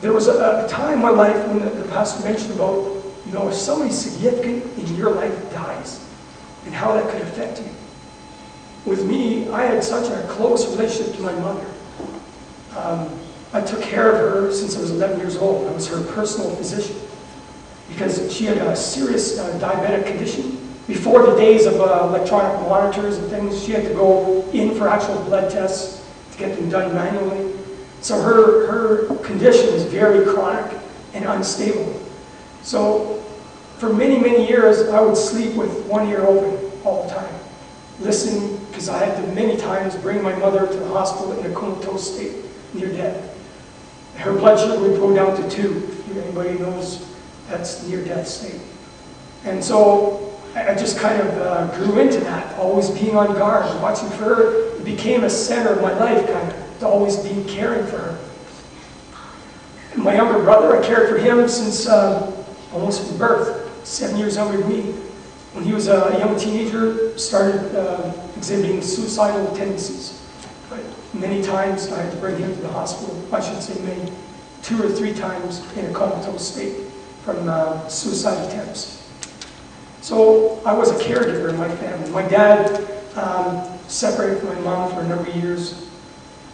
there was a time in my life when the pastor mentioned about, if somebody significant in your life dies, and how that could affect you. With me, I had such a close relationship to my mother. I took care of her since I was 11 years old. I was her personal physician because she had a serious diabetic condition. Before the days of electronic monitors and things, she had to go in for actual blood tests to get them done manually. So her condition was very chronic and unstable. So for many, many years, I would sleep with one ear open all the time, listening, because I had to many times bring my mother to the hospital in a comatose state, near death. Her blood sugar would go down to 2. If anybody knows, that's near-death state. And so I just kind of grew into that, always being on guard, watching for her. It became a center of my life, kind of, to always be caring for her. And my younger brother, I cared for him since almost from birth, 7 years younger than me. When he was a young teenager, started exhibiting suicidal tendencies. But many times I had to bring him to the hospital. I should say many, 2 or 3 times in a comatose state from suicide attempts. So I was a caregiver in my family. My dad separated from my mom for a number of years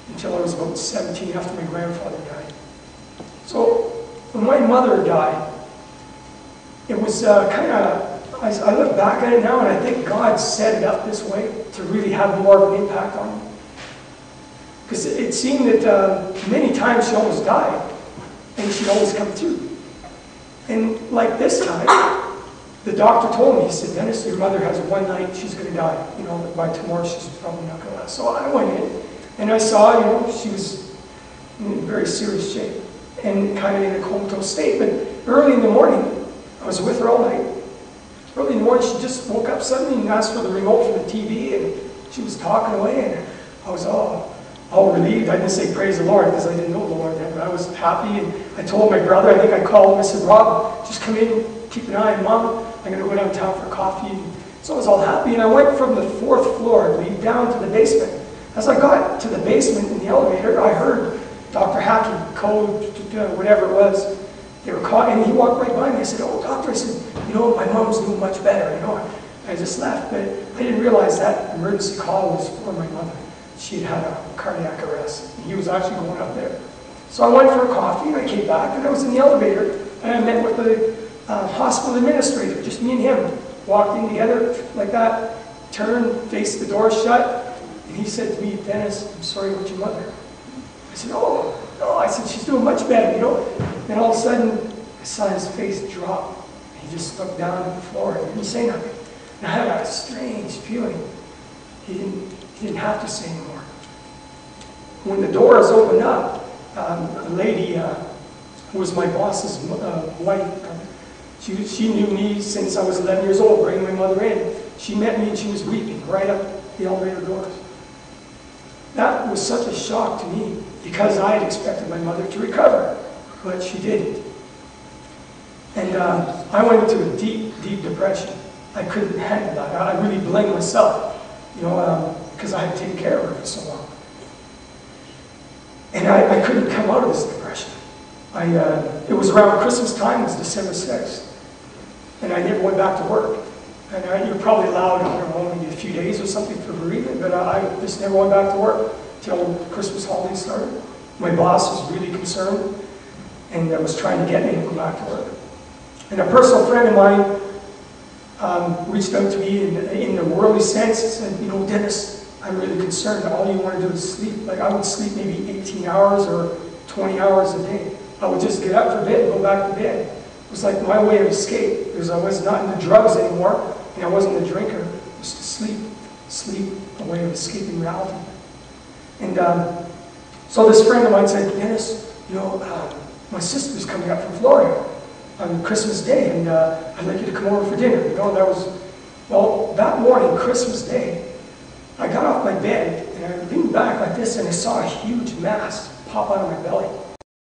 until I was about 17 after my grandfather died. So when my mother died, it was I look back at it now and I think God set it up this way to really have more of an impact on me. Because it seemed that many times she almost died and she'd always come through. And like this time, the doctor told me, he said, "Dennis, your mother has one night, she's going to die. By tomorrow she's probably not going to last." So I went in and I saw, she was in very serious shape and kind of in a comatose state. But early in the morning, I was with her all night. Early in the morning, she just woke up suddenly and asked for the remote for the TV, and she was talking away, and I was all relieved. I didn't say praise the Lord because I didn't know the Lord then, but I was happy, and I told my brother, I think I called him, I said, "Rob, just come in, keep an eye on Mom. I'm going to go downtown for coffee." And so I was all happy, and I went from the 4th floor, I believe, down to the basement. As I got to the basement in the elevator, I heard Dr. Hackey, code, whatever it was. They were caught, and he walked right by me. I said, "Oh, doctor," I said, "my mom's doing much better." I just left, but I didn't realize that emergency call was for my mother. She had a cardiac arrest, and he was actually going up there. So I went for a coffee, and I came back, and I was in the elevator, and I met with the hospital administrator, just me and him. Walked in together like that, turned, faced the door shut, and he said to me, "Dennis, I'm sorry about your mother." I said, "Oh, no," I said, "she's doing much better, Then all of a sudden, I saw his face drop. He just looked down at the floor and didn't say nothing. And I had a strange feeling. He didn't have to say anymore. When the doors opened up, a lady who was my boss's wife, she knew me since I was 11 years old, bringing my mother in. She met me and she was weeping right up the elevator doors. That was such a shock to me because I had expected my mother to recover, but she didn't. And I went into a deep, deep depression. I couldn't handle that. I really blamed myself, because I had taken care of her for so long. And I couldn't come out of this depression. It was around Christmas time, it was December 6th, and I never went back to work. And you're probably allowed, I don't know, maybe a few days or something for bereavement, but I just never went back to work until Christmas holidays started. My boss was really concerned and was trying to get me to go back to work. And a personal friend of mine reached out to me in the worldly sense and said, "Dennis, I'm really concerned. All you want to do is sleep." Like, I would sleep maybe 18 hours or 20 hours a day. I would just get up for bed and go back to bed. It was like my way of escape, because I was not into drugs anymore, and I wasn't a drinker. It was to sleep. Sleep, a way of escaping reality. And so this friend of mine said, "Dennis, my sister's coming up from Florida on Christmas Day, and I'd like you to come over for dinner." That morning, Christmas Day, I got off my bed, and I leaned back like this, and I saw a huge mass pop out of my belly.